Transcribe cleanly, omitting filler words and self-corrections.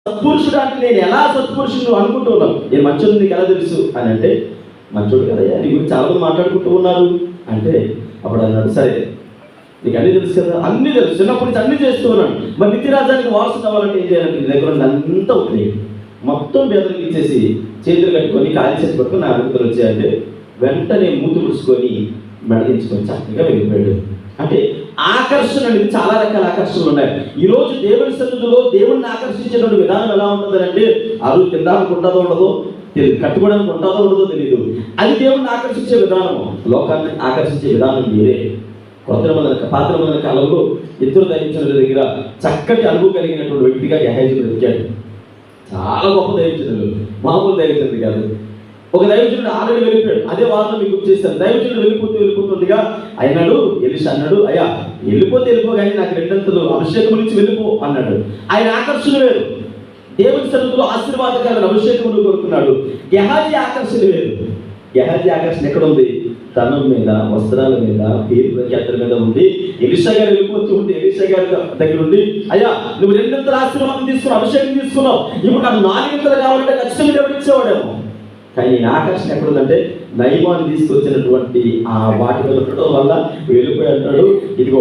సత్పురుషుడు అంటే నేను ఎలా సత్పురుషుడు అనుకుంటున్నాను, నేను మంచోడు నీకు ఎలా తెలుసు అని అంటే, మంచోడు కదయ్యా నీ గురించి చాలా మంది మాట్లాడుకుంటూ ఉన్నారు అంటే, అప్పుడు అన్నాడు సరే నీకు అన్నీ తెలుసు కదా, అన్నీ తెలుసు, చిన్నప్పటి నుంచి అన్నీ చేస్తూ ఉన్నాను, మరి నిత్యరాజ్యానికి వారసు కావాలంటే ఏం చేయాలంటే నీ దగ్గర అంతా ఉంది మొత్తం బేదలకు ఇచ్చేసి చేతులు కట్టుకొని కాలి చేసి పట్టుకొని నా అనుమతులు వచ్చాయంటే వెంటనే మూతి పుడుచుకొని మెడదించుకొని చక్కగా వెళ్ళిపోయాడు. అంటే ఆకర్షణ అనేది చాలా రకాల ఆకర్షణలు ఉన్నాయి. ఈరోజు దేవుని సన్నిధిలో దేవుణ్ణి ఆకర్షించేటువంటి విధానం ఎలా ఉంటుంది అంటే, ఆ రోజు తినడానికి ఉంటుందో ఉండదో తెలియదు, కట్టుకోవడానికి ఉంటుందో ఉండదో తెలియదు. అది దేవుణ్ణి ఆకర్షించే విధానం. లోకాన్ని ఆకర్షించే విధానం వేరే. పాత్ర మొదల కాలంలో ఇద్దరు దైవజనుల దగ్గర చక్కటి అనుభవం కలిగినటువంటి వ్యక్తిగా గెహాజీ బ్రతికాడు. చాలా గొప్ప దైవజనులు, మామూలు దైవజనుడు కాదు. ఒక దైవజనుడు ఆల్రెడీ వెళ్ళిపోయాడు. అదే వార్త మీకు గుర్తు చేశాను. దైవజనుడు వెళ్ళిపోతుండగా అన్నాడు, ఎలీషా అన్నాడు, అయ్యా వెళ్ళిపోతే వెళ్ళిపో కానీ నాకు రెండంతలు అభిషేకం నుంచి వెళ్ళిపో అన్నాడు. ఆయన ఆకర్షణ వేరు. దేవుని సన్నిధిలో ఆశీర్వాదకరమైన అభిషేకమును కోరుకున్నాడు. గెహాజీ ఆకర్షణ వేరు. గెహాజీ ఆకర్షణ ఎక్కడ ఉంది? ధనం మీద, వస్త్రాల మీద, పేరు ప్రఖ్యాతుల మీద ఉంది. ఎలీషా గారు వెళ్ళిపోతూ ఉంటే ఎలీషా గారి దగ్గర ఉండి, అయ్యా నువ్వు రెండంతల ఆశీర్వాదం తీసుకున్నావు, అభిషేకం తీసుకున్నావు, ఇప్పుడు నాకు 4 గంటలు కావాలంటే ఖచ్చితంగా దేవుడు ఇచ్చేవాడేమో. కానీ ఈయన ఆకర్షణ ఎక్కడుందంటే నయమాన్ని తీసుకొచ్చినటువంటి ఆ వాటి మీద ఉండడం వల్ల వెళ్ళిపోయి అంటాడు, ఇదిగో